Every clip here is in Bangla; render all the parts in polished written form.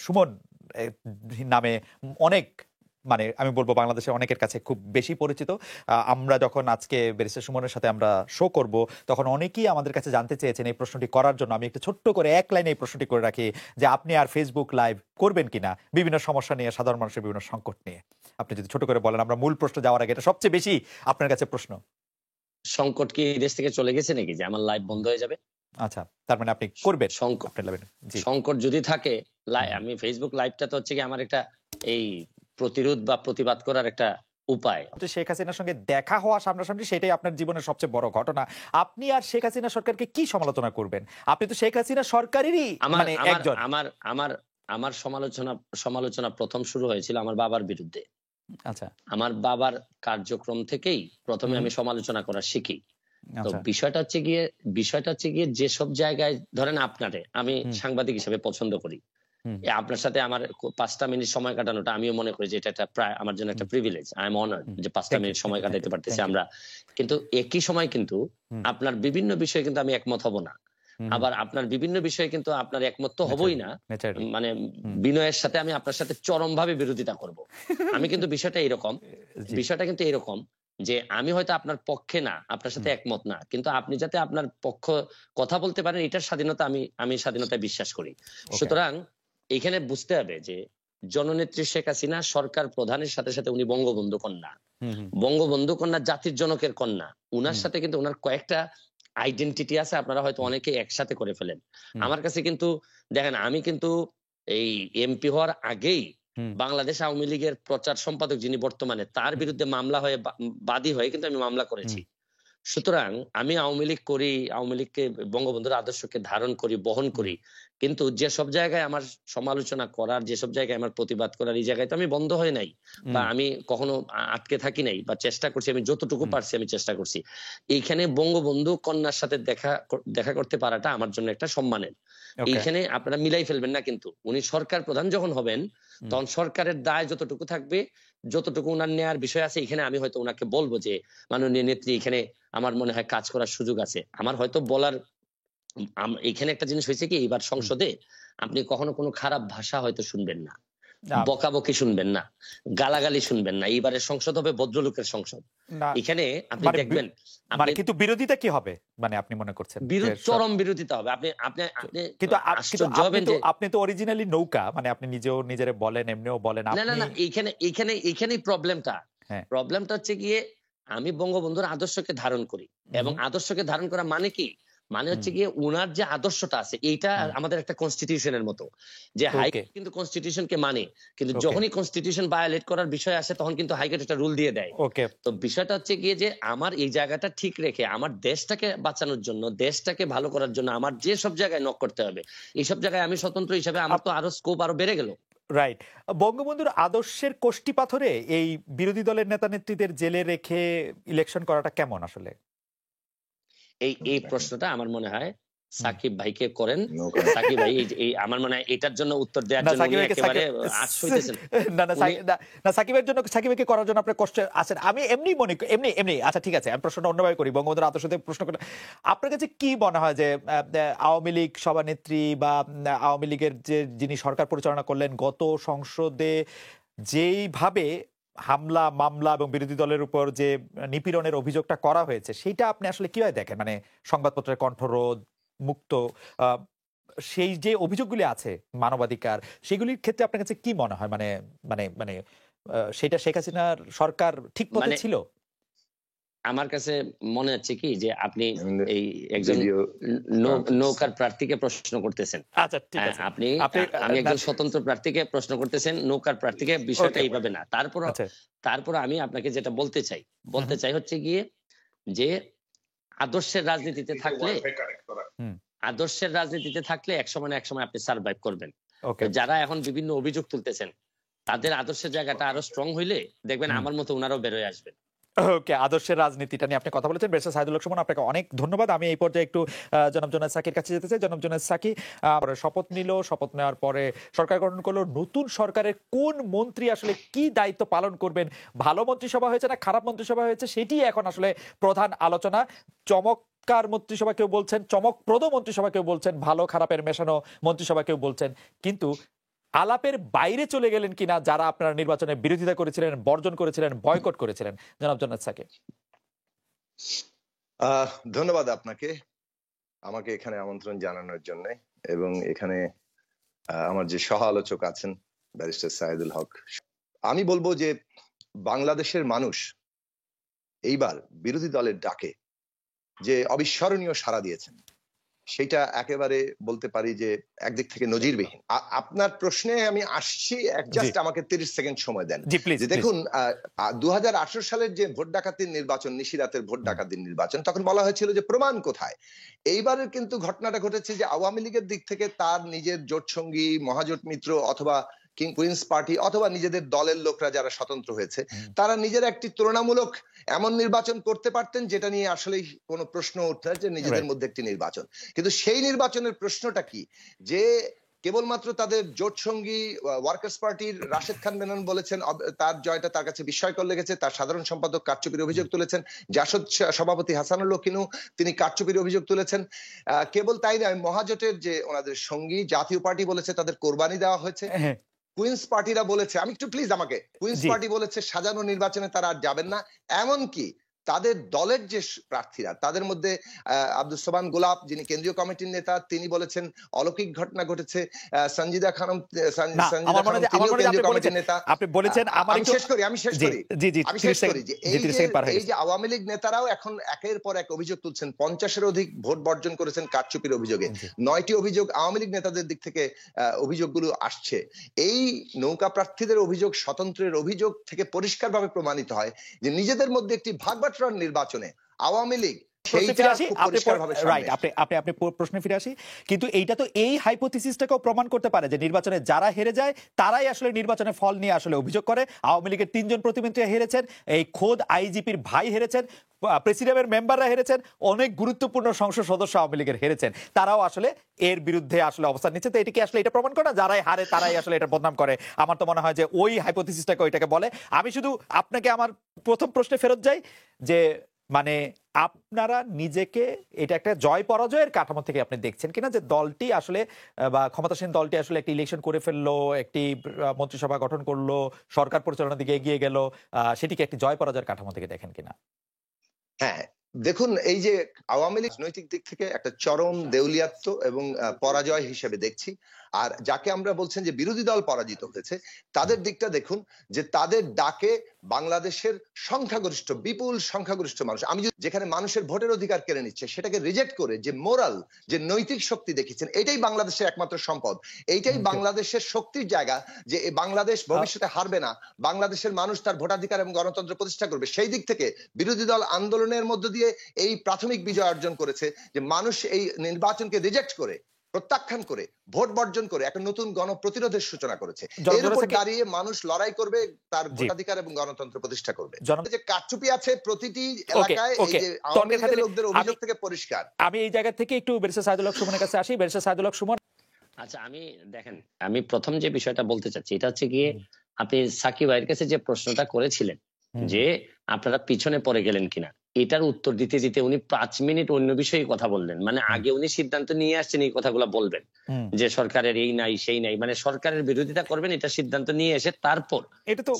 সুমন নামে অনেক, মানে আমি বলবো বাংলাদেশে অনেকের কাছে খুব বেশি পরিচিত। আমরা যখন আজকে ব্যারিস্টার সুমনের সাথে আমরা শো করব, তখন অনেকেই আমাদের কাছে জানতে চেয়েছেন এই প্রশ্নটি করার জন্য। আমি একটু ছোট্ট করে এক লাইনে এই প্রশ্নটি করে রাখি যে আপনি আর ফেসবুক লাইভ করবেন কিনা বিভিন্ন সমস্যা নিয়ে, সাধারণ মানুষের বিভিন্ন সংকট নিয়ে। আপনি যদি ছোট করে বলেন, আমরা মূল প্রশ্ন যাওয়ার আগে, এটা সবচেয়ে বেশি আপনার কাছে প্রশ্ন। সংকট কি দেশ থেকে চলে গেছে নাকি যে আমার লাইভ বন্ধ হয়ে যাবে? আচ্ছা, তার মানে আপনি করবেন সংকট, আপনার লাইভে? জি, সংকট যদি থাকে, আমি ফেসবুক লাইভটা তো হচ্ছে কি আমার একটা এই প্রতিরোধ বা প্রতিবাদ করার একটা উপায়। শেখ হাসিনার সঙ্গে দেখা হওয়া সামনাসামনি, সেটাই আপনার জীবনের সবচেয়ে বড় ঘটনা। আপনি আর শেখ হাসিনা সরকারকে কি সমালোচনা করবেন? আপনি তো শেখ হাসিনা সরকারেরই মানে একজন। আমার আমার আমার সমালোচনা প্রথম শুরু হয়েছিল আমার বাবার বিরুদ্ধে। আচ্ছা, আমার বাবার কার্যক্রম থেকেই প্রথমে আমি সমালোচনা করা শিখি। তো বিষয়টা হচ্ছে গিয়ে যেসব জায়গায় ধরেন আপনারে আমি সাংবাদিক হিসেবে পছন্দ করি, আপনার সাথে আমার 5টা মিনিট সময় কাটানোটা আমিও মনে করি যে এটা একটা প্রায় আমার জন্য একটা প্রিভিলেজ। আই এম অনার্ড যে 5টা মিনিট সময় কাটাতে পারতেছি আমরা। কিন্তু একই সময় কিন্তু আপনার বিভিন্ন বিষয়ে কিন্তু আমি একমত হব না, আবার আপনার বিভিন্ন বিষয়ে কিন্তু আপনার একমত তো হবই না, মানে বিনয়ের সাথে আমি আপনার সাথে চরমভাবে বিরোধিতা করব। আমি কিন্তু বিষয়টা কিন্তু এরকম যে আমি হয়তো আপনার পক্ষে না, আপনার সাথে একমত না, কিন্তু আপনি যাতে আপনার পক্ষ কথা বলতে পারেন এটার স্বাধীনতা আমি স্বাধীনতায় বিশ্বাস করি। সুতরাং এখানে বুঝতে হবে যে জননেত্রী শেখ হাসিনা সরকার প্রধানের সাথে সাথে উনি বঙ্গবন্ধু কন্যা, বঙ্গবন্ধু কন্যা জাতির জনকের কন্যা। উনার সাথে কিন্তু উনার কয়েকটা আইডেন্টিটি আছে, আপনারা হয়তো অনেকে একসাথে করে ফেলেন। আমার কাছে কিন্তু দেখেন, আমি কিন্তু এই এমপি হওয়ার আগেই বাংলাদেশ আওয়ামী লীগের প্রচার সম্পাদক যিনি বর্তমানে, তার বিরুদ্ধে মামলা হয়ে বাদী হয়ে কিন্তু আমি মামলা করেছি। সুতরাং আমি আওয়ামী লীগ করি, আওয়ামী লীগকে বঙ্গবন্ধুর আদর্শকে ধারণ করি, বহন করি, কিন্তু যেসব জায়গায় আমার সমালোচনা করার, যেসব জায়গায় আমার প্রতিবাদ করার, এই জায়গায় তো আমি বন্ধ হয়ে নাই বা আমি কখনো আটকে থাকি নাই, বা চেষ্টা করছি, আমি যতটুকু পারছি আমি চেষ্টা করছি। এইখানে বঙ্গবন্ধু কন্যার সাথে দেখা করতে পারাটা আমার জন্য একটা সম্মানের। এইখানে আপনারা মিলাই ফেলবেন না, কিন্তু উনি সরকার প্রধান যখন হবেন তখন সরকারের দায় যতটুকু থাকবে, যতটুকু উনার নেয়ার বিষয় আছে, এখানে আমি হয়তো উনাকে বলবো যে মাননীয় নেত্রী এখানে আমার মনে হয় কাজ করার সুযোগ আছে। আমার হয়তো বলার এখানে একটা জিনিস হয়েছে কি, এবার সংসদে আপনি কখনো কোনো খারাপ ভাষা হয়তো শুনবেন না, বকাবকি শুনবেন না, গালাগালি শুনবেন না। এইবারের সংসদ হবে ভদ্রলোকের সংসদ। এখানে আপনি দেখবেন কিন্তু বিরোধিতা কি হবে, মানে আপনি মনে করছেন চরম বিরোধিতা হবে। আপনি আপনি কিন্তু আপনি তো অরিজিনালি নৌকা, মানে আপনি নিজেও নিজেরে বলেন, এমনিও বলেন। না না না, এইখানেই প্রবলেমটা হচ্ছে গিয়ে আমি বঙ্গবন্ধুর আদর্শকে ধারণ করি, এবং আদর্শকে ধারণ করা মানে কি, মানে হচ্ছে গিয়ে উনার যে আদর্শটা আছে এইটা আমাদের একটা কনস্টিটিউশনের মতো, যে হাইকোর্ট কিন্তু কনস্টিটিউশনকে মানে, কিন্তু যখনই কনস্টিটিউশন ভায়োলেট করার বিষয় আসে তখন কিন্তু হাইকোর্ট একটা রুল দিয়ে দেয়। তো বিষয়টা হচ্ছে গিয়ে যে আমার এই জায়গাটা ঠিক রেখে আমার দেশটাকে বাঁচানোর জন্য, দেশটাকে ভালো করার জন্য আমার যে সব জায়গায় নক করতে হবে, এইসব জায়গায় আমি স্বতন্ত্র হিসেবে আমার তো আরো স্কোপ আরো বেড়ে গেল। রাইট। বঙ্গবন্ধুর আদর্শের কোষ্টি পাথরে এই বিরোধী দলের নেতা নেত্রীদের জেলে রেখে ইলেকশন করাটা কেমন আসলে? এই প্রশ্নটা আমার মনে হয় সাকিব ভাইকে করেন। সাকিব ভাই এই আমার মনে হয় এটার জন্য উত্তর দেওয়ার জন্য উনি একেবারে আচ্ছা হইতেছেন। না সাকিবকে করার জন্য আপনার কষ্ট আছেন। আমি এমনি আচ্ছা ঠিক আছে, আমি প্রশ্নটা অন্যভাবে করি। বঙ্গবন্ধুর আদর্শ দিয়ে প্রশ্ন করে আপনার কাছে কি মনে হয় যে আওয়ামী লীগ সভানেত্রী বা আওয়ামী লীগের যিনি সরকার পরিচালনা করলেন গত সংসদে যেইভাবে হামলা, মামলা এবং বিরোধী দলের উপর যে নিপীড়নের অভিযোগটা করা হয়েছে, সেটা আপনি আসলে কিভাবে দেখেন? মানে সংবাদপত্রের কণ্ঠরোধ মুক্ত, সেই যে অভিযোগগুলি আছে মানবাধিকার, সেগুলির ক্ষেত্রে আপনার কাছে কি মনে হয়? মানে মানে মানে সেটা শেখ হাসিনার সরকার ঠিক পথে ছিল? আমার কাছে মনে হচ্ছে কি যে আপনি এই একজন নৌকার প্রার্থীকে প্রশ্ন করতেছেন। আচ্ছা ঠিক আছে, আমি একজন স্বতন্ত্র প্রার্থীকে প্রশ্ন করতেছেন, নৌকার প্রার্থীকে। বিষয়টা এইভাবে না। তারপর আমি আপনাকে যেটা বলতে চাই হচ্ছে গিয়ে যে আদর্শের রাজনীতিতে থাকলে একসময় আপনি সার্ভাইভ করবেন। যারা এখন বিভিন্ন অভিযোগ তুলতেছেন তাদের আদর্শের জায়গাটা আরো স্ট্রং হইলে দেখবেন আমার মতো ওনারাও বের হয়ে আসবেন। ওকে, আদর্শের রাজনীতিটা নিয়ে আপনি কথা বলেছেন। ব্যারিস্টার সাইদুল হক সুমন, আপনাকে অনেক ধন্যবাদ। আমি এই পর্যায়ে একটু জনাব জুনায়েদ সাকির কাছে যেতে চাই। জনাব জুনায়েদ সাকি শপথ নিল, শপথ নেওয়ার পরে সরকার গঠন করলো। নতুন সরকারের কোন মন্ত্রী আসলে কি দায়িত্ব পালন করবেন, ভালো মন্ত্রিসভা হয়েছে না খারাপ মন্ত্রিসভা হয়েছে, সেটি এখন আসলে প্রধান আলোচনা। চমৎকার মন্ত্রিসভা কেউ বলছেন, চমকপ্রদ মন্ত্রিসভা কেউ বলছেন, ভালো খারাপের মেশানো মন্ত্রিসভা কেউ বলছেন। কিন্তু আলাপের বাইরে চলে গেলেন কিনা যারা আপনারা নির্বাচনে বিরোধিতা করেছিলেন, বর্জন করেছিলেন, বয়কট করেছিলেন? জনাব জন্নাত সাকিব। ধন্যবাদ আপনাকে আমাকে এখানে আমন্ত্রণ জানানোর জন্য, এবং এখানে আমার যে সহ আলোচক আছেন ব্যারিস্টার সাইদুল হক। আমি বলবো যে বাংলাদেশের মানুষ এইবার বিরোধী দলের ডাকে যে অবিস্মরণীয় সাড়া দিয়েছেন, সেটা একেবারে বলতে পারি যে একদিক থেকে নজিরবিহীন। আপনার প্রশ্নে আমি আসছি, জাস্ট আমাকে 30 সেকেন্ড সময় দেন। যে দেখুন, 2018 সালের যে ভোট ডাকাতির নির্বাচন, নিশিরাতের ভোট ডাকাতির নির্বাচন, তখন বলা হয়েছিল যে প্রমাণ কোথায়। এইবারের কিন্তু ঘটনাটা ঘটেছে যে আওয়ামী লীগের দিক থেকে তার নিজের জোট সঙ্গী, মহাজোট মিত্র অথবা কুইন্স পার্টি অথবা নিজেদের দলের লোকরা যারা স্বতন্ত্র হয়েছে, তারা নিজের একটি তুলনামূলক এমন নির্বাচন করতে পারতেন যেটা নিয়ে আসলে কোনো প্রশ্ন উঠতে হয় যে নিজেদের মধ্যে একটি নির্বাচন। কিন্তু সেই নির্বাচনের প্রশ্নটা কি, যে কেবলমাত্র তাদের জোট সঙ্গী ওয়ার্কার্স পার্টির রাশেদ খান মেনন বলেছেন তার জয়টা তার কাছে বিস্ময়কর লেগেছে, তার সাধারণ সম্পাদক কারচুপির অভিযোগ তুলেছেন, জাসদ সভাপতি হাসানুল লকিনু তিনি কারচুপির অভিযোগ তুলেছেন। কেবল তাই নয়, মহাজোটের যে ওনাদের সঙ্গী জাতীয় পার্টি বলেছে তাদের কোরবানি দেওয়া হয়েছে, কুইন্স পার্টিরা বলেছে, আমি একটু প্লিজ আমাকে, কুইন্স পার্টি বলেছে সাজানো নির্বাচনে তারা আর যাবেন না। এমনকি তাদের দলের যে প্রার্থীরা, তাদের মধ্যে আব্দুল সোবান গোলাপ যিনি কেন্দ্রীয় কমিটির নেতা, তিনি বলেছেন অলৌকিক ঘটনা ঘটেছে। সঞ্জিদা খানম কেন্দ্রীয় কমিটির নেতা, আপনি বলেছেন। আমি শেষ করি যে এই যে আওয়ামী লীগ নেতারাও এখন একের পর এক অভিযোগ তুলছেন, 50-এর অধিক ভোট বর্জন করেছেন কারচুপির অভিযোগে। 9টি অভিযোগ আওয়ামী লীগ নেতাদের দিক থেকে অভিযোগগুলো আসছে। এই নৌকা প্রার্থীদের অভিযোগ, স্বতন্ত্রের অভিযোগ থেকে পরিষ্কারভাবে প্রমাণিত হয় যে নিজেদের মধ্যে একটি ভাগ নির্বাচনে আওয়ামী লীগ প্রশ্নে ফিরে আসি। কিন্তু এইটা তো এই হাইপোথিসিসটাকেও প্রমাণ করতে পারে যে নির্বাচনে যারা হেরে যায় তারাই আসলে নির্বাচনের ফল নিয়ে আসলে অভিযোগ করে। আওয়ামী লীগের 3 জন প্রতিমন্ত্রী হেরেছেন, এই খোদ আইজিপির ভাই হেরেছেন, প্রেসিডিয়ামের মেম্বাররা হেরেছেন, অনেক গুরুত্বপূর্ণ সংসদ সদস্য আওয়ামী লীগের হেরেছেন, তারাও আসলে এর বিরুদ্ধে আসলে অবস্থান নিচ্ছে। তো এটাকে আসলে এটা প্রমাণ করে না যারাই হারে তারাই আসলে এটা বদনাম করে? আমার তো মনে হয় যে ওই হাইপোথিসিসটাকে ওইটাকে বলে। আমি শুধু আপনাকে আমার প্রথম প্রশ্নে ফেরত যাই যে মানে আপনারা নিজেকে এটা একটা জয় পরাজয়ের কাঠামো থেকে আপনি দেখছেন কিনা, যে দলটি আসলে বা ক্ষমতাসীন দলটি আসলে একটি ইলেকশন করে ফেললো, একটি মন্ত্রিসভা গঠন করলো, সরকার পরিচালনার দিকে এগিয়ে গেল, সেটিকে একটি জয় পরাজয়ের কাঠামো থেকে দেখেন কিনা? হ্যাঁ, দেখুন, এই যে আওয়ামী লীগ রাজনৈতিক দিক থেকে একটা চরম দেউলিয়াত্ব এবং পরাজয় হিসেবে দেখছি। আর যাকে আমরা বলছেন যে বিরোধী দল পরাজিত হয়েছে, তাদের দিকটা দেখুন যে তাদের ডাকে বাংলাদেশের সংখ্যাগরিষ্ঠ, বিপুল সংখ্যাগরিষ্ঠ মানুষ, আমি যেখানে মানুষের ভোটের অধিকার কেড়ে নিচ্ছে সেটাকে রিজেক্ট করে যে মোরাল, যে নৈতিক শক্তি দেখিয়েছেন, এটাই বাংলাদেশের একমাত্র সম্পদ, এইটাই বাংলাদেশের শক্তির জায়গা, যে বাংলাদেশ ভবিষ্যতে হারবে না, বাংলাদেশের মানুষ তার ভোটাধিকার এবং গণতন্ত্র প্রতিষ্ঠা করবে। সেই দিক থেকে বিরোধী দল আন্দোলনের মধ্য দিয়ে এই প্রাথমিক বিজয় অর্জন করেছে যে মানুষ এই নির্বাচনকে রিজেক্ট করে, প্রত্যাখ্যান করে, ভোট বর্জন করে একটা নতুন গণপ্রতিরোধের সূচনা করেছে। এর উপর দাঁড়িয়ে মানুষ লড়াই করবে, তার ভোটাধিকার এবং গণতন্ত্র প্রতিষ্ঠা করবে। যে কারচুপি আছে প্রতিটি এলাকায়, এই যে আওয়ামী লীগের লোকদের অভিযোগ থেকে পরিষ্কার। আমি এই জায়গা থেকে একটু ব্যারিস্টার সাইদুল হক সুমনের কাছে আসি। ব্যারিস্টার সাইদুল হক সুমন, আচ্ছা, আমি প্রথম যে বিষয়টা বলতে চাচ্ছি এটা হচ্ছে গিয়ে, আপনি সাকিব ভাইয়ের কাছে যে প্রশ্নটা করেছিলেন যে আপনারা পিছনে পড়ে গেলেন কিনা, এটার উত্তর দিতে দিতে উনি 5 মিনিট অন্য বিষয়ে কথা বললেন। মানে আগে উনি সিদ্ধান্ত নিয়ে আসছেন এই কথাগুলো বলবেন যে সরকারের এই নাই সেই নাই, মানে সরকারের বিরোধিতা করবেন, এটা সিদ্ধান্ত নিয়ে এসে তারপর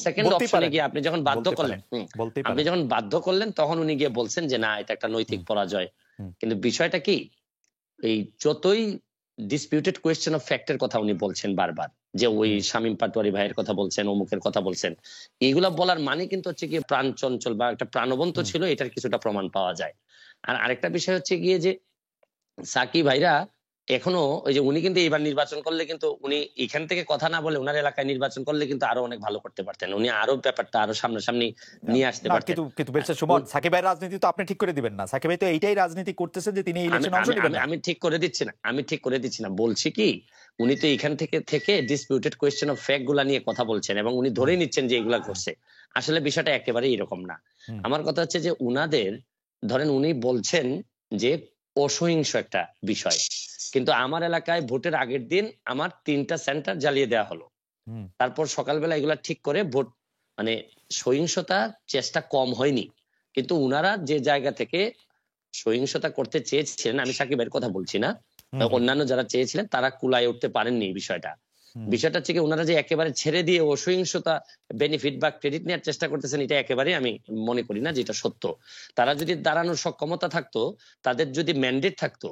সেকেন্ড অপশনে গিয়ে আপনি যখন বাধ্য করলেন তখন উনি গিয়ে বলছেন যে না, এটা একটা নৈতিক পরাজয়। কিন্তু বিষয়টা কি, এই যতই ডিসপিউটেড কোয়েশ্চেন অফ ফ্যাক্টের কথা উনি বলছেন বারবার, যে ওই শামীম পাটোয়ারি ভাইয়ের কথা বলছেন, অমুকের কথা বলছেন, এগুলা বলার মানে কিন্তু হচ্ছে গিয়ে প্রাণ চঞ্চল বা একটা প্রাণবন্ত ছিল, এটার কিছুটা প্রমাণ পাওয়া যায়। আর আরেকটা বিষয় হচ্ছে গিয়ে যে সাকিব ভাইরা এখনো ওই যে উনি কিন্তু এবার নির্বাচন করলে কিন্তু উনি এখান থেকে কথা না বলে ওনার এলাকায় নির্বাচন করলে কিন্তু আরো অনেক ভালো করতে পারতেন, উনি আরো ব্যাপারটা আরো সামনাসামনি নিয়ে আসতে পারতেন। কিন্তু ব্যারিস্টার সুমন, সাকিব ভাইয়ের রাজনীতি তো আপনি ঠিক করে দিবেন না। সাকিব ভাই তো এইটাই রাজনীতি করতেছেন যে তিনি ইলেকশনে অংশ নেবেন না। আমি ঠিক করে দিচ্ছি না, বলছি কি উনি তো এখান থেকে ডিসপিউটেড কোয়েশ্চেন অফ ফ্যাক্ট গুলা নিয়ে কথা বলছেন এবং উনি ধরেই নিচ্ছেন যে এগুলা ঘটছে। আসলে বিষয়টা একেবারেই এরকম না। আমার কথা হচ্ছে যে উনাদের ধরেন উনি বলছেন যে অসহিংস একটা বিষয়, কিন্তু আমার এলাকায় ভোটের আগের দিন আমার 3টা সেন্টার জ্বালিয়ে দেওয়া হলো, তারপর সকালবেলা এগুলা ঠিক করে ভোট, মানে সহিংসতা চেষ্টা কম হয়নি। কিন্তু উনারা যে জায়গা থেকে সহিংসতা করতে চেয়েছিলেন, আমি সাকিবের কথা বলছি না, অন্যান্য যারা চেয়েছিলেন তারা কুলায় উঠতে পারেননি এই বিষয়টা। বিষয়টা হচ্ছে কি ওনারা যে একেবারে ছেড়ে দিয়ে অসহিংসতা বেনিফিট বা ক্রেডিট নেওয়ার চেষ্টা করতেছেন, এটা একেবারে আমি মনে করি না যে এটা সত্য। তারা যদি দাঁড়ানোর সক্ষমতা থাকতো, তাদের যদি ম্যান্ডেট থাকতো।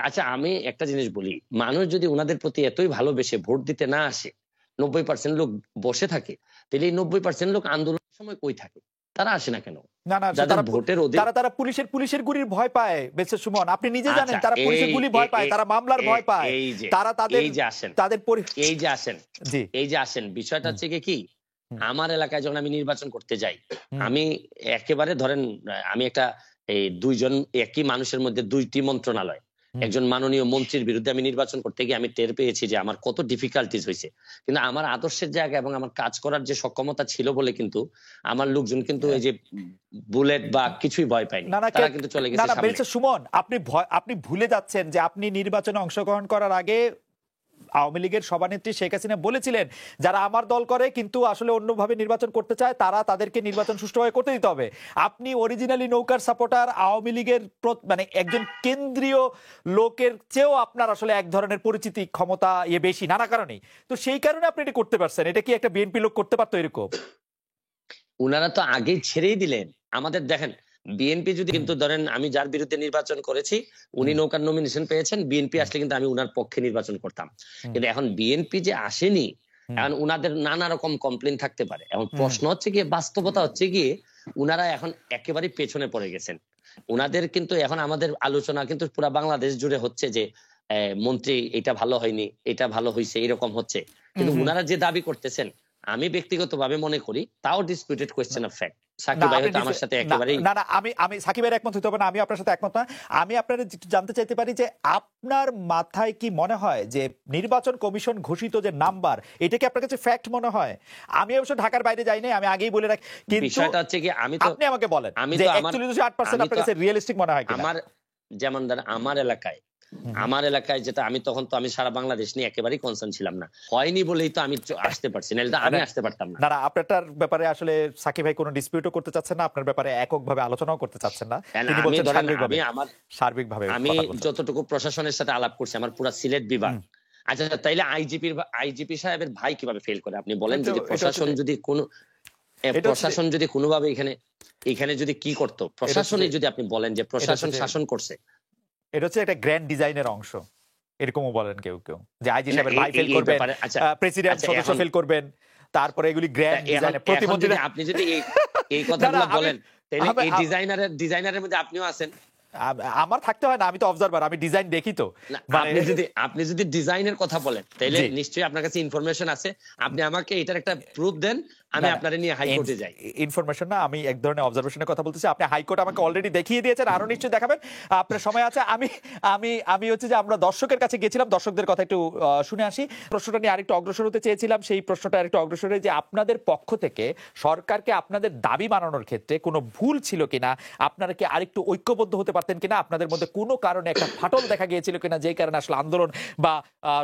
আচ্ছা আমি একটা জিনিস বলি, মানুষ যদি ওনাদের প্রতি এতই ভালোবেসে ভোট দিতে না আসে, 90% লোক বসে থাকে, তাহলে এই 90% লোক আন্দোলনের সময় কই থাকে? তারা আসে না কেন? না না যাদের তারা ভোটের তারা তারা পুলিশের গুলির ভয় পায় মিস্টার সুমন, আপনি নিজে জানেন আচ্ছা, তারা পুলিশের গুলি ভয় পায়, তারা মামলার ভয় পায়, তারা তাদের এই যে আসেন তাদের জি এই যে আসেন বিষয়টা হচ্ছে কি, আমার এলাকায় যখন আমি নির্বাচন করতে যাই, আমি একেবারে ধরেন আমি একটা এই দুইজন একই মানুষের মধ্যে দুইটি মন্ত্রণালয়, একজন মাননীয় মন্ত্রীর বিরুদ্ধে আমি নির্বাচন করতে গিয়ে আমি টের পেয়েছি যে আমার কত ডিফিকাল্টিজ হয়েছে। কিন্তু আমার আদর্শের জায়গা এবং আমার কাজ করার যে সক্ষমতা ছিল বলে কিন্তু আমার লোকজন কিন্তু এই যে বুলেট বা কিছুই ভয় পায়নি, তারা কিন্তু চলে গেছে সামনে। মিস্টার সুমন, আপনি ভুলে যাচ্ছেন যে আপনি নির্বাচনে অংশগ্রহণ করার আগে আওয়ামী লীগের সভানেত্রী শেখ হাসিনা বলেছিলেন যারা আমার দল করে কিন্তু আসলে অন্যভাবে নির্বাচন করতে চায় তারা তাদেরকে নির্বাচন সুষ্ঠুভাবে করতে দিতে হবে। আপনি অরিজিনালি নৌকার সাপোর্টার, আওয়ামী লীগের মানে একজন কেন্দ্রীয় লোকের চেয়েও আপনার আসলে এক ধরনের পরিচিতি ক্ষমতা বেশি নানা কারণেই, তো সেই কারণে আপনি এটা করতে পারছেন। এটা কি একটা বিএনপি লোক করতে পারতো এরকম? উনারা তো আগেই ছেড়েই দিলেন আমাদের। দেখেন বিএনপি যদি কিন্তু ধরেন আমি যার বিরুদ্ধে নির্বাচন করেছি উনি নৌকার নমিনেশন পেয়েছেন, বিএনপি আসলে কিন্তু আমি উনার পক্ষে নির্বাচন করতাম। কিন্তু এখন বিএনপি যে আসেনি, এখন উনাদের নানা রকম কমপ্লেন থাকতে পারে। এখন প্রশ্ন হচ্ছে গিয়ে, বাস্তবতা হচ্ছে গিয়ে উনারা এখন একেবারে পেছনে পড়ে গেছেন। উনাদের কিন্তু এখন আমাদের আলোচনা কিন্তু পুরো বাংলাদেশ জুড়ে হচ্ছে যে মন্ত্রী এটা ভালো হয়নি, এটা ভালো হয়েছে, এরকম হচ্ছে। কিন্তু উনারা যে দাবি করতেছেন আমি ব্যক্তিগতভাবে মনে করি তাও disputed question of fact. Shakib ভাই হয়তো আমার সাথে একেবারেই না আমি সাকিব ভাইয়ের একমত হতে হবে না, আমি আপনার সাথে একমত না। আমি আপনাদের জানতে চাইতে পারি যে আপনার মাথায় কি মনে হয় যে নির্বাচন কমিশন ঘোষিত যে নাম্বার এটা কি আপনার কাছে ফ্যাক্ট মনে হয়? আমি অবশ্য ঢাকার বাইরে যাই নাই, আমি আগেই বলে রাখি, কিন্তু বিষয়টা হচ্ছে কি আপনি আমাকে বলেন আমি যে তো 41% আপনার কাছে রিয়েলিস্টিক মনে হয় কিনা? আমার যেমন ধরেন আমার এলাকায় যেটা আমি তখন তো আমি সারা বাংলাদেশ নিয়ে একেবারেই কনসার্ন ছিলাম না, হয়নি বলেই তো আমি আসতে পারছি, নাহলে আমি আসতে পারতাম না। না আপনারটার ব্যাপারে আসলে সাকিব ভাই কোনো ডিসপিউটও করতে চাচ্ছেন না, আপনার ব্যাপারে এককভাবে আলোচনাও করতে চাচ্ছেন না, তিনি বলছেন সার্বিকভাবে। আমি যতটুকু প্রশাসনের সাথে আলাপ করছি আমার পুরো সিলেট বিভাগ। আচ্ছা তাইলে আইজিপি সাহেবের ভাই কিভাবে ফেল করে আপনি বলেন? যদি প্রশাসন যদি কোনোভাবে এখানে যদি কি করতো, প্রশাসনে যদি আপনি বলেন যে প্রশাসন শাসন করছে, এটা হচ্ছে একটা গ্র্যান্ড ডিজাইনের অংশ, এরকমও বলেন কেউ যে আইজি সাহেবের ভাই ফেল করবেন, প্রেসিডেন্ট সদস্য ফেল করবেন, তারপরে এগুলি গ্র্যান্ড ডিজাইনের প্রতিমন্ত্রী। আপনি যদি এই কথাগুলো বলেন তাহলে এই ডিজাইনারের মধ্যে আপনিও আছেন। আমার থাকতে হয় না, আমি তো অবজারভার, আমি ডিজাইন দেখি তো। আপনি যদি ডিজাইনের কথা বলেন তাহলে নিশ্চয়ই আপনার কাছে ইনফরমেশন আছে, আপনি আমাকে এটার একটা প্রুফ দেন, আমি আপনারে নিয়ে হাইকোর্টে যাই। ইনফরমেশন না, আমি এক ধরনের অবজারভেশনের কথা বলতেছি। আপনি হাইকোর্ট আমাকে অলরেডি দেখিয়ে দিয়েছেন, আরো নিশ্চয়ই দেখাবেন, আপনার সময় আছে। আমি হচ্ছে যে আমরা দর্শকের কাছে গেছিলাম, দর্শকদের কথা একটু শুনে আসি। প্রশ্নটা নিয়ে আরেকটু অগ্রসর হতে চেয়েছিলাম, সেই প্রশ্নটা আরেকটু অগ্রসর হয়ে যে আপনাদের পক্ষ থেকে সরকারকে আপনাদের দাবি মানানোর ক্ষেত্রে কোনো ভুল ছিল কিনা, আপনারা কি আরেকটু ঐক্যবদ্ধ হতে পারতেন কিনা, আপনাদের মধ্যে কোনো কারণে একটা ফাটল দেখা গিয়েছিল কিনা যেই কারণে আসলে আন্দোলন বা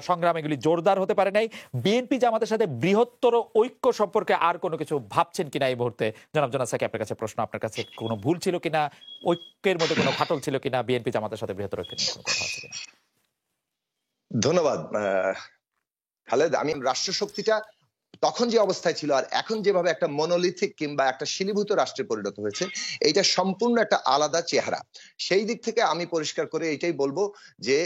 সংগ্রাম এগুলি জোরদার হতে পারে নাই, বিএনপি জামাতের সাথে বৃহত্তর ঐক্য সম্পর্কে আর কোনো কিছু ভাবছেন কিনা এই মুহূর্তে? জনাব সাকি, আপনার কাছে প্রশ্ন, আপনার কাছে কোনো ভুল ছিল কিনা, ঐক্যের মধ্যে কোনো ফাটল ছিল কিনা, বিএনপি জামাতের সাথে বৃহত্তর ঐক্যের কোনো কথা আছে কিনা? ধন্যবাদ খালেদ। আমি রাষ্ট্রশক্তিটা তখন যে অবস্থায় ছিল আর এখন যেভাবে একটা মনোলিথিক কিংবা একটা শিলীভূত রাষ্ট্রে পরিণত হয়েছে, এইটা সম্পূর্ণ একটা আলাদা চেহারা। সেই দিক থেকে আমি পরিষ্কার করে এইটাই বলবো যে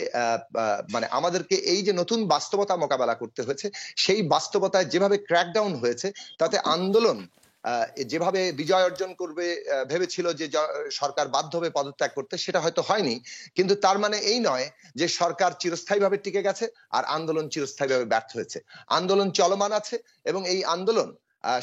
মানে আমাদেরকে এই যে নতুন বাস্তবতা মোকাবেলা করতে হয়েছে, সেই বাস্তবতায় যেভাবে ক্র্যাকডাউন হয়েছে তাতে আন্দোলন যেভাবে বিজয় অর্জন করবে ভেবেছিল যে সরকার বাধ্য হবে পদত্যাগ করতে, সেটা হয়তো হয়নি। কিন্তু তার মানে এই নয় যে সরকার চিরস্থায়ীভাবে টিকে গেছে আর আন্দোলন চিরস্থায়ীভাবে ব্যর্থ হয়েছে। আন্দোলন চলমান আছে এবং এই আন্দোলন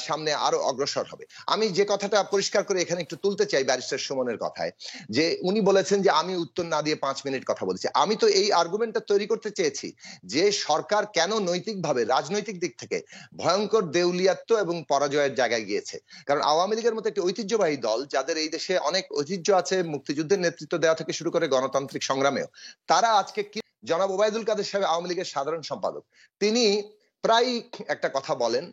সামনে আরো অগ্রসর হবে। আমি যে কথাটা পরিষ্কার করে এখানে একটু তুলতে চাই ব্যারিস্টার সুমনের কথায়, যে উনি বলেছেন যে আমি উত্তর না দিয়ে 5 মিনিট কথা বলেছি। আমি তো এই আর্গুমেন্টটা তৈরি করতে চেয়েছি যে সরকার কেন নৈতিকভাবে, রাজনৈতিক দিক থেকে ভয়ঙ্কর দেউলিয়াত্ব এবং পরাজয়ের জায়গায় গিয়েছে। কারণ আওয়ামী লীগের মতো একটি ঐতিহ্যবাহী দল, যাদের এই দেশে অনেক ঐতিহ্য আছে, মুক্তিযুদ্ধের নেতৃত্ব দেওয়া থেকে শুরু করে গণতান্ত্রিক সংগ্রামেও, তারা আজকে কি, জনাব ওবায়দুল কাদের সাহেব আওয়ামী লীগের সাধারণ সম্পাদক, তিনি প্রায় একটা কথা বলেন,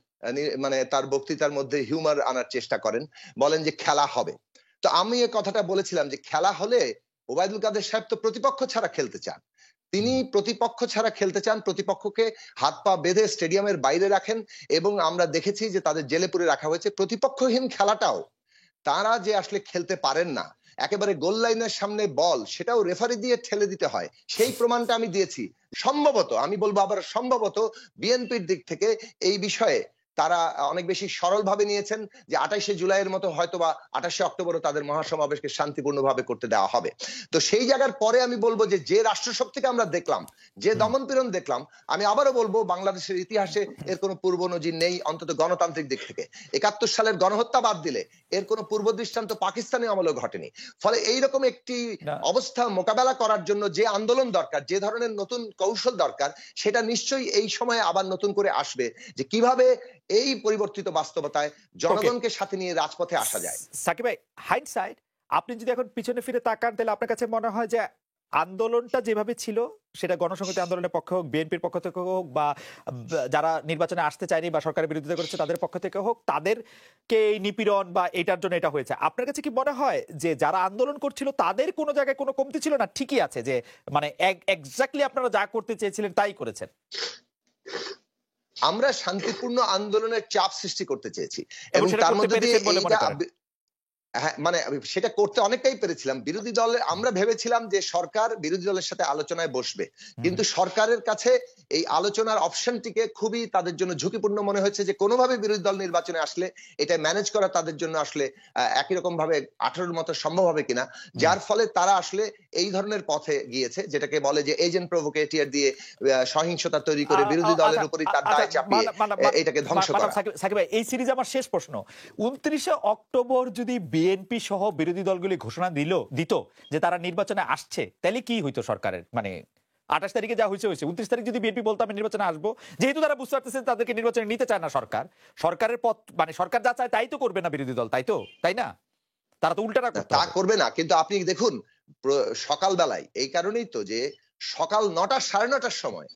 মানে তার বক্তৃতার মধ্যে হিউমার আনার চেষ্টা করেন, বলেন যে খেলা হবে। তো আমি এই কথাটা বলেছিলাম যে খেলা হলে ওবায়দুল কাদের সাহেব তো প্রতিপক্ষ ছাড়া খেলতে চান, তিনি প্রতিপক্ষ ছাড়া খেলতে চান, প্রতিপক্ষকে হাত পা বেঁধে স্টেডিয়ামের বাইরে রাখেন, এবং আমরা দেখেছি যে তাদের জেলে পুরে রাখা হয়েছে। প্রতিপক্ষহীন খেলাটাও তারা যে আসলে খেলতে পারেন না, একেবারে গোল লাইনের সামনে বল সেটাও রেফারি দিয়ে ঠেলে দিতে হয়, সেই প্রমাণটা আমি দিয়েছি। সম্ভবত, আমি বলবো আবার সম্ভবত, বিএনপির দিক থেকে এই বিষয়ে তারা অনেক বেশি সরলভাবে নিয়েছেন যে 28শে জুলাইয়ের মতো হয়তোবা 28শে অক্টোবরও তাদের মহাসমাবেশকে শান্তিপূর্ণভাবে করতে দেওয়া হবে। তো সেই জায়গার পরে আমি বলবো যে রাষ্ট্রশক্তিকে আমরা দেখলাম, যে দমনপীড়ন দেখলাম, আমি আবারও বলবো বাংলাদেশের ইতিহাসে এর কোনো পূর্ব নজির নেই, অন্তত গণতান্ত্রিক দিক থেকে। 71 সালের গণহত্যা বাদ দিলে এর কোনো পূর্ব দৃষ্টান্ত পাকিস্তানি আমলেও ঘটেনি। ফলে এইরকম একটি অবস্থা মোকাবেলা করার জন্য যে আন্দোলন দরকার, যে ধরনের নতুন কৌশল দরকার, সেটা নিশ্চয়ই এই সময়ে আবার নতুন করে আসবে, যে কিভাবে এই পরিবর্তিত বাস্তবতায় জনগণকে সাথে নিয়ে রাজপথে আসা যায়। সাকিব ভাই, হাইন্ডসাইড আপনি যদি এখন পিছনে ফিরে তাকান, তাহলে আপনার কাছে মনে হয় যে আন্দোলনটা যেভাবে ছিল, সেটা গণসংহতি আন্দোলনের পক্ষে হোক, বিএনপির পক্ষ থেকে হোক, বা যারা নির্বাচনে আসতে চায়নি বা সরকারের বিরোধিতা করেছে তাদের পক্ষ থেকে হোক, তাদেরকে এই নিপীড়ন বা এটার জন্য এটা হয়েছে, আপনার কাছে কি মনে হয় যে যারা আন্দোলন করছিল তাদের কোনো জায়গায় কোনো কমতি ছিল না, ঠিকই আছে, যে মানে এক্স্যাক্টলি আপনারা যা করতে চেয়েছিলেন তাই করেছেন? আমরা শান্তিপূর্ণ আন্দোলনের চাপ সৃষ্টি করতে চেয়েছি, এবং এবং তার মধ্যে দিয়ে হ্যাঁ, মানে সেটা করতে অনেকটাই পেরেছিলাম। বিরোধী দলের আমরা ভেবেছিলাম যে সরকার বিরোধী দলের সাথে আলোচনায় বসবে, কিন্তু সরকারের কাছে এই আলোচনার অপশনটিকে খুবই তাদের জন্য ঝুঁকিপূর্ণ মনে হয়েছে, যে কোনোভাবে বিরোধী দল নির্বাচনে আসলে এটা ম্যানেজ করা তাদের জন্য আসলে একই রকম ভাবে 18-র মতো সম্ভব হবে কিনা, যার ফলে তারা আসলে এই ধরনের পথে গিয়েছে, যেটাকে বলে যে এজেন্ট প্রভোকেটিয়ার দিয়ে সহিংসতা তৈরি করে বিরোধী দলের উপরই তার দায় চাপিয়ে এটাকে ধ্বংস করা। সাকিব ভাই, এই সিরিজে আমার শেষ প্রশ্ন, 29শে অক্টোবর যদি বিএনপি সহ বিরোধী দলগুলি ঘোষণা দিত যে তারা নির্বাচনে আসছে, তাহলে কি হইতো সরকারের? মানে 28 তারিখে যা হয়েছে, 29 তারিখ যদি বিএনপি বলতো আমি নির্বাচনে আসবো, যেহেতু তারা বুঝতে পারতেছে তাদেরকে নির্বাচনে নিতে চায় না সরকারের পথ, মানে সরকার যা চায় তাই তো করবে না বিরোধী দল, তাই না? তারা তো উল্টাটা তা করবে না। কিন্তু আপনি দেখুন সকালবেলায়, এই কারণেই তো যে সকাল 9টা 9:30টার সময়,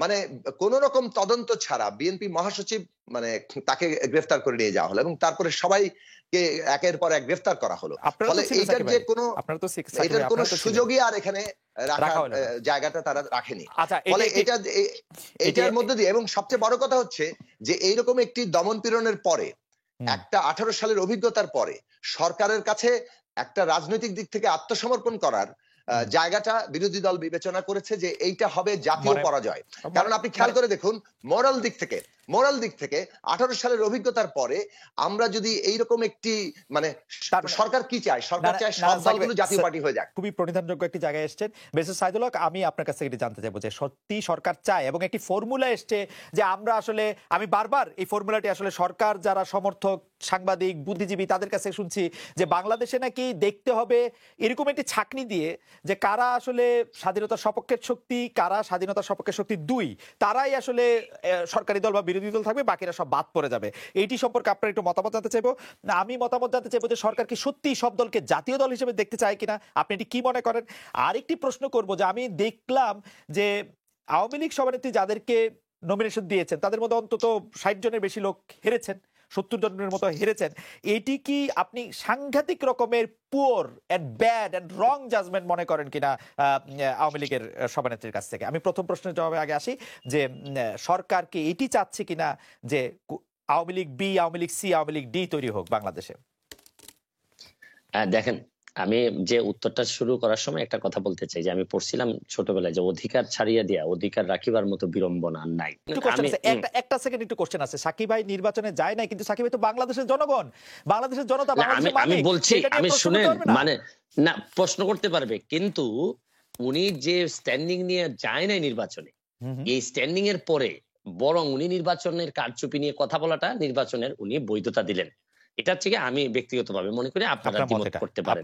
মানে কোন রকম তদন্ত ছাড়া বিএনপি মহাসচিব মানে তাকে গ্রেফতার করে নিয়ে যাওয়া হলো, এবং তারপরে সবাইকে একের পর এক গ্রেফতার করা হলো। ফলে এইটার যে এটার কোনো সুযোগই আর এখানে রাখার জায়গাটা তারা রাখেনি। ফলে এটার মধ্যে দিয়ে, এবং সবচেয়ে বড় কথা হচ্ছে যে এইরকম একটি দমনপীড়নের পরে, একটা 18 সালের অভিজ্ঞতার পরে সরকারের কাছে একটা রাজনৈতিক দিক থেকে আত্মসমর্পণ করার জায়গাটা বিরোধী দল বিবেচনা করেছে যে এইটা হবে জাতীয় পরাজয়। কারণ আপনি খেয়াল করে দেখুন, মোরাল দিক থেকে 18 সালের অভিজ্ঞতার পরে আমরা যদি এইরকম একটি, মানে সরকার কি চায়, সরকার চায় সব দলগুলো জাতীয় পার্টি হয়ে যাক। খুবই প্রণিধানযোগ্য একটি জায়গায় এসেছেন মিস্টার সাইদুল হক। আমি আপনার কাছ থেকে জানতে চাইবো যে সত্যি সরকার চায়, এবং একটি ফর্মুলা এসছে যে আমরা আসলে, আমি বারবার এই ফর্মুলাটি আসলে সরকার যারা সমর্থক, সাংবাদিক, বুদ্ধিজীবী তাদের কাছে শুনছি যে বাংলাদেশে নাকি দেখতে হবে এরকম একটি ছাঁকনি দিয়ে যে কারা আসলে স্বাধীনতার সপক্ষের শক্তি, কারা স্বাধীনতার সপক্ষের শক্তি দুই, তারাই আসলে সরকারি দল বা বিরোধী দল থাকবে, বাকিরা সব বাদ পড়ে যাবে। এইটি সম্পর্কে আপনার একটু মতামত জানতে চাইবো। আমি মতামত জানতে চাইবো যে সরকার কি সত্যি সব দলকে জাতীয় দল হিসেবে দেখতে চায় কিনা, আপনি এটি কি মনে করেন? আরেকটি প্রশ্ন করবো যে আমি দেখলাম যে আওয়ামী লীগ সভানেত্রী যাদেরকে নমিনেশন দিয়েছেন তাদের মধ্যে অন্তত 60 জনের বেশি লোক হেরেছেন, 70 জনের মতো হেরেছেন। এটি কি আপনি সাংঘাতিক রকমের poor and bad and wrong judgement মনে করেন কিনা আওয়ামী লীগের সভানেত্রীর কাছ থেকে? আমি প্রথম প্রশ্নের জবাবে আগে আসি যে সরকার কি এটি চাচ্ছে কিনা যে Awami League B, Awami League C, Awami League D তৈরি হোক বাংলাদেশে? দেখেন, আমি যে উত্তরটা শুরু করার সময় একটা কথা বলতে চাই যে আমি পড়ছিলাম ছোটবেলায় যে অধিকার ছাড়িয়ে দেয়া অধিকার রাখিবার মতো বিড়ম্বনা নাই। একটা সেকেন্ড একটু কোশ্চেন আছে, সাকিব ভাই নির্বাচনে যায় নাই, কিন্তু সাকিব ভাই তো বাংলাদেশের জনগণ, বাংলাদেশের জনতা, আমি বলছি, আমি শুনেন, মানে না প্রশ্ন করতে পারবে, কিন্তু উনি যে স্ট্যান্ডিং নিয়ে যায় নাই নির্বাচনে, এই স্ট্যান্ডিং এর পরে বরং উনি নির্বাচনের কারচুপি নিয়ে কথা বলাটা নির্বাচনের উনি বৈধতা দিলেন। এটা হচ্ছে কি আমি ব্যক্তিগতভাবে মনে করি, আপনারা দ্বিমত করতে পারেন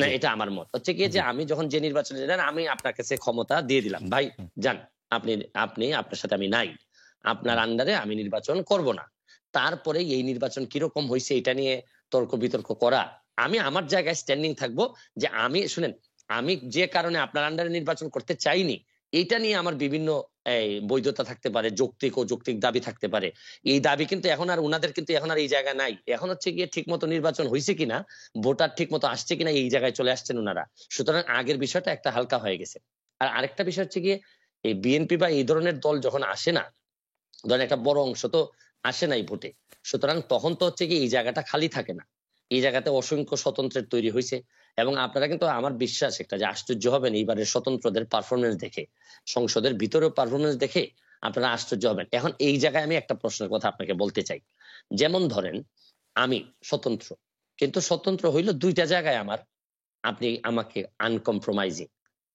না, এটা আমার মত হচ্ছে কি যে আমি যখন যে নির্বাচনে যান আমি আপনার কাছে ক্ষমতা দিয়ে দিলাম, ভাই যান, আপনি আপনার সাথে আমি নাই, আপনার আন্ডারে আমি নির্বাচন করব না। তারপরে এই নির্বাচন কিরকম হয়েছে এটা নিয়ে তর্ক বিতর্ক করা, আমি আমার জায়গায় স্ট্যান্ডিং থাকবো যে আমি শুনেন, আমি যে কারণে আপনার আন্ডারে নির্বাচন করতে চাইনি এইটা নিয়ে আমার বিভিন্ন বৈধতা থাকতে পারে, যৌক্তিক ও যৌক্তিক দাবি থাকতে পারে। এই দাবি কিন্তু এখন আর উনাদের কিন্তু এখন আর এই জায়গা নাই। এখন হচ্ছে গিয়ে ঠিক মতো নির্বাচন হয়েছে কিনা, ভোটার ঠিক মতো আসছে কিনা, এই জায়গায় চলে আসছেন উনারা। সুতরাং আগের বিষয়টা একটা হালকা হয়ে গেছে। আর আরেকটা বিষয় হচ্ছে গিয়ে এই বিএনপি বা এই ধরনের দল যখন আসে না, ধরেন একটা বড় অংশ তো আসে নাই ভোটে, সুতরাং তখন তো হচ্ছে কি এই জায়গাটা খালি থাকে না, এই জায়গাতে অসংখ্য স্বতন্ত্রের তৈরি হয়েছে। এবং আপনারা কিন্তু, আমার বিশ্বাস একটা যে আশ্চর্য হবেন এইবারের স্বতন্ত্রদের পারফরমেন্স দেখে, সংসদের ভিতরেও পারফরমেন্স দেখে আপনারা আশ্চর্য হবেন। এখন এই জায়গায় আমি একটা প্রশ্নের কথা আপনাকে বলতে চাই। যেমন ধরেন আমি স্বতন্ত্র, কিন্তু স্বতন্ত্র হইলো দুইটা জায়গায় আমার, আপনি আমাকে আনকম্প্রোমাইজিং।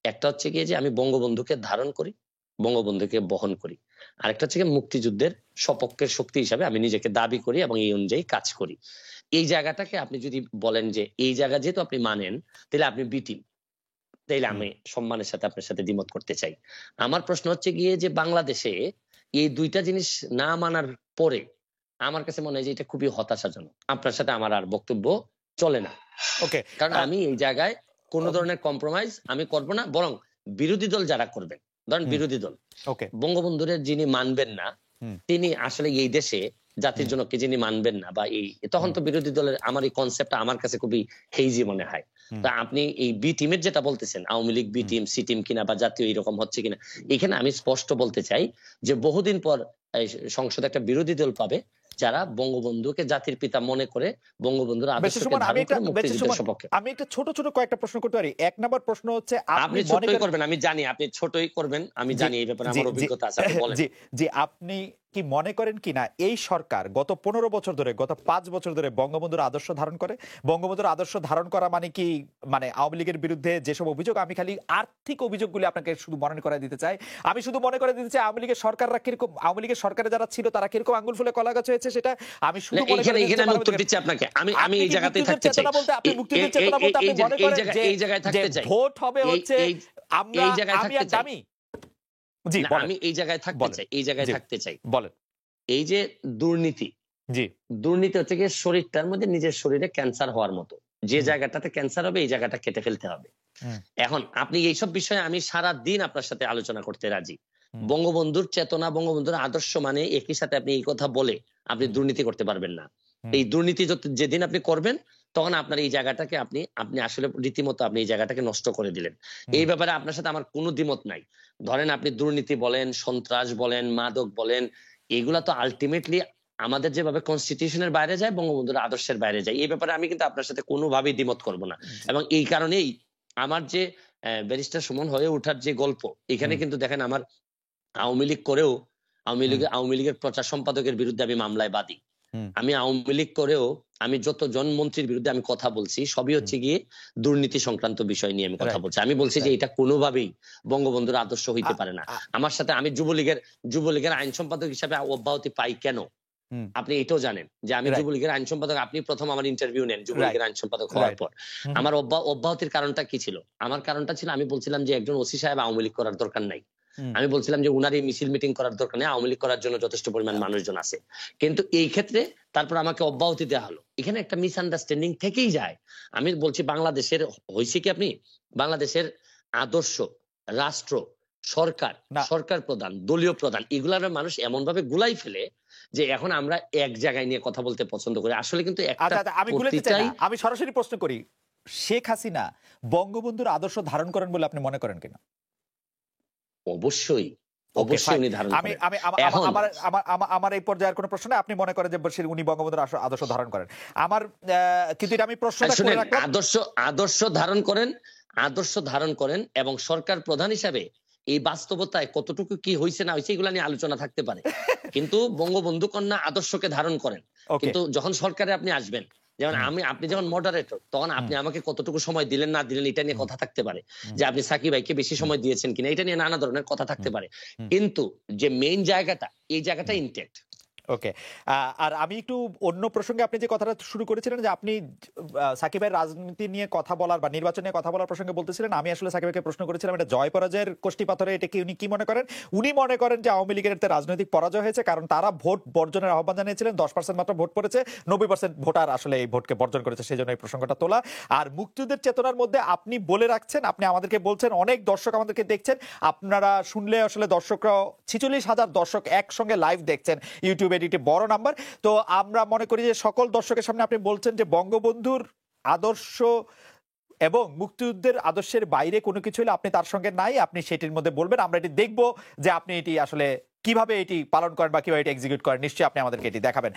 একটা হচ্ছে গিয়ে যে আমি বঙ্গবন্ধুকে ধারণ করি, বঙ্গবন্ধুকে বহন করি। আরেকটা হচ্ছে গিয়ে মুক্তিযুদ্ধের সপক্ষের শক্তি হিসাবে আমি নিজেকে দাবি করি এবং এই অনুযায়ী কাজ করি। এই জায়গাটাকে আপনি যদি বলেন যে এই জায়গা যেহেতু আপনি মানেন, তাহলে আপনি বি টিম, তাইলে আমি সম্মানের সাথে আপনার সাথে দ্বিমত করতে চাই। আমার প্রশ্ন হচ্ছে গিয়ে যে বাংলাদেশে এই দুইটা জিনিস না মানার পরে আমার কাছে মনে হয় যে এটা খুবই হতাশাজনক। আপনার সাথে আমার আর বক্তব্য চলে না, ওকে, কারণ আমি এই জায়গায় কোন ধরনের কম্প্রোমাইজ আমি করব না। বরং বিরোধী দল যারা করবেন, ধরেন বিরোধী দল, ওকে, বঙ্গবন্ধুর যিনি মানবেন না, তিনি আসলে এই দেশে জাতির জনককে যিনি মানবেন না, বা এই তখন তো বিরোধী দলের, আমার এই কনসেপ্টটা আমার কাছে খুবই হেইজি মনে হয়। তা আপনি এই বি টিমের যেটা বলতেছেন, Awami League B team, C team কিনা বা জাতীয় এরকম হচ্ছে কিনা, এখানে আমি স্পষ্ট বলতে চাই যে বহুদিন পর সংসদে একটা বিরোধী দল পাবে যারা বঙ্গবন্ধুকে জাতির পিতা মনে করে, বঙ্গবন্ধুর আদর্শকে ধারণ করে মুক্তিযুদ্ধের সপক্ষে। আমি একটা ছোট ছোট কয়েকটা প্রশ্ন করতে পারি। এক নম্বর প্রশ্ন হচ্ছে, আপনি ছোটই করবেন, আমি জানি আপনি ছোটই করবেন, আমি জানি এই ব্যাপারে আমার অভিজ্ঞতা আছে, আপনি বলেন। জি, আপনি কি মনে করেন কিনা এই সরকার গত 15 বছর ধরে, গত 5 বছর ধরে বঙ্গবন্ধুর আদর্শ ধারণ করে? বঙ্গবন্ধুর আদর্শ ধারণ করা মানে কি, মানে আওয়ামী লীগের বিরুদ্ধে যেসব অভিযোগ, আমি খালি আর্থিক অভিযোগগুলি আপনাকে শুধু মনে করে দিতে চাই। আমি শুধু মনে করে দিতে চাই আওয়ামী লীগের সরকাররা কিরকম, আওয়ামী লীগের সরকারে যারা ছিল তারা কিরকম আঙ্গুল ফুলে কলা গাছ হয়েছে, সেটা আমি শুধু মনে করে দিতে চাই। আমি উত্তর দিচ্ছি আপনাকে, আমি এই জায়গাতেই থাকতে চাই। আপনি মুক্তিযুদ্ধের চেতনা বলতে আপনি মনে করেন যে এই জায়গায় থাকতে চাই, ভোট হবে হচ্ছে আমরা, এই জায়গায় আমি থাকতে চাই। জি, আমি এই জায়গায় থাকতে চাই, এই জায়গায় থাকতে চাই। বলেন। এই যে দুর্নীতি, জি, দুর্নীতি হচ্ছে কি শরীরটার মধ্যে, নিজের শরীরে ক্যান্সার হওয়ার মতো, যে জায়গাটাতে ক্যান্সার হবে এই জায়গাটা কেটে ফেলতে হবে। এখন আপনি এইসব বিষয়ে আমি সারা দিন আপনার সাথে আলোচনা করতে রাজি। বঙ্গবন্ধুর চেতনা, বঙ্গবন্ধুর আদর্শ মানে একই সাথে আপনি এই কথা বলে আপনি দুর্নীতি করতে পারবেন না। এই দুর্নীতি যেদিন আপনি করবেন, তখন আপনার এই জায়গাটাকে আপনি আসলে রীতিমতো আপনি এই জায়গাটাকে নষ্ট করে দিলেন। এই ব্যাপারে আপনার সাথে আমার কোনো দ্বিমত নাই। ধরেন আপনি দুর্নীতি বলেন, সন্ত্রাস বলেন, মাদক বলেন, এগুলা তো আলটিমেটলি আমাদের যেভাবে কনস্টিটিউশনের বাইরে যায়, বঙ্গবন্ধুর আদর্শের বাইরে যায়। এই ব্যাপারে আমি কিন্তু আপনার সাথে কোনোভাবেই দ্বিমত করব না। এবং এই কারণেই আমার যে ব্যারিস্টার সুমন হয়ে ওঠার যে গল্প, এখানে কিন্তু দেখেন আমার আওয়ামী লীগ করেও, আওয়ামী লীগের প্রচার সম্পাদকের বিরুদ্ধে আমি মামলায় বাদী। আমি আওয়ামী লীগ করেও আমি যতজন মন্ত্রীর বিরুদ্ধে আমি কথা বলছি, সবই হচ্ছে গিয়ে দুর্নীতি সংক্রান্ত বিষয় নিয়ে আমি কথা বলছি। আমি বলছি যে এটা কোনোভাবেই বঙ্গবন্ধুর আদর্শ হইতে পারে না। আমার সাথে আমি যুবলীগের আইন সম্পাদক হিসাবে অব্যাহতি পাই কেন, আপনি এটাও জানেন যে আমি যুবলীগের আইন সম্পাদক। আপনি প্রথম আমার ইন্টারভিউ নেন যুবলীগের আইন সম্পাদক হওয়ার পর। আমার অব্যাহতির কারণটা কি ছিল? আমার কারণটা ছিল, আমি বলছিলাম যে একজন ওসি সাহেব আওয়ামী লীগ করার দরকার নাই। আমি বলছিলাম যে উনার এই মিছিল মিটিং করার দরকার নেই, আওয়ামী লীগ করার জন্য যথেষ্ট পরিমাণ মানুষজন আছে। কিন্তু এই ক্ষেত্রে তারপর আমাকে অব্যাহতি দেওয়া হলো। এখানে একটা মিসআন্ডারস্ট্যান্ডিং থেকেই যায়। আমি বলছি বাংলাদেশের হয়েছে কি, আপনি বাংলাদেশের আদর্শ, রাষ্ট্র, সরকার প্রধান, দলীয় প্রধান, এগুলার মানুষ এমন ভাবে গুলাই ফেলে যে এখন আমরা এক জায়গায় নিয়ে কথা বলতে পছন্দ করি। আসলে কিন্তু আমি সরাসরি প্রশ্ন করি, শেখ হাসিনা বঙ্গবন্ধুর আদর্শ ধারণ করেন বলে আপনি মনে করেন কিনা? অবশ্যই, অবশ্যই উনি ধারণ করেন। আমার এই পর্যায়ের কোনো প্রশ্ন নেই, আপনি মনে করেন যে উনি বঙ্গবন্ধুর আদর্শ ধারণ করেন। আমার কিন্তু এটা আমি প্রশ্নটা করে রাখলাম। আদর্শ ধারণ করেন এবং সরকার প্রধান হিসাবে এই বাস্তবতায় কতটুকু কি হয়েছে না হয়েছে এগুলা নিয়ে আলোচনা থাকতে পারে, কিন্তু বঙ্গবন্ধু কন্যা আদর্শকে ধারণ করেন। কিন্তু যখন সরকারে আপনি আসবেন, যেমন আপনি যখন মডারেটর, তখন আপনি আমাকে কতটুকু সময় দিলেন না দিলেন এটা নিয়ে কথা থাকতে পারে, যে আপনি সাকিব ভাইকে বেশি সময় দিয়েছেন কিনা, এটা নিয়ে নানা ধরনের কথা থাকতে পারে। কিন্তু যে মেইন জায়গাটা, এই জায়গাটা ইনটেক্ট। ওকে, আর আমি একটু অন্য প্রসঙ্গে, আপনি যে কথাটা শুরু করেছিলেন যে আপনি সাকিব ভাইয়ের রাজনীতি নিয়ে কথা বলার বা নির্বাচন নিয়ে কথা বলার প্রসঙ্গে বলতেছিলেন, আমি আসলে সাকিব ভাইকে প্রশ্ন করেছিলাম এটা জয় পরাজয়ের কোষ্ঠী পাথরে, এটা কি উনি কি মনে করেন? উনি মনে করেন যে আওয়ামী লীগের রাজনৈতিক পরাজয় হয়েছে, কারণ তারা ভোট বর্জনের আহ্বান জানিয়েছিলেন, 10% মাত্র ভোট পড়েছে, 90% ভোটার আসলে এই ভোটকে বর্জন করেছে, সেই জন্য এই প্রসঙ্গটা তোলা। আর মুক্তিযুদ্ধের চেতনার মধ্যে আপনি বলে রাখছেন, আপনি আমাদেরকে বলছেন, অনেক দর্শক আমাদেরকে দেখছেন, আপনারা শুনলে আসলে দর্শকরা 46,000 দর্শক একসঙ্গে লাইভ দেখছেন ইউটিউবে, এটি বড় নাম্বার। তো আমরা মনে করি যে সকল দর্শকের সামনে আপনি বলছেন যে বঙ্গবন্ধুর আদর্শ এবং মুক্তিযুদ্ধের আদর্শের বাইরে কোনো কিছু হলে আপনি তার সঙ্গে নাই, আপনি সেটির মধ্যে বলবেন, আমরা এটি দেখবো যে আপনি এটি আসলে কিভাবে এটি পালন করেন বা কিভাবে এটি এক্সিকিউট করেন, নিশ্চয়ই আপনি আমাদেরকে এটি দেখাবেন।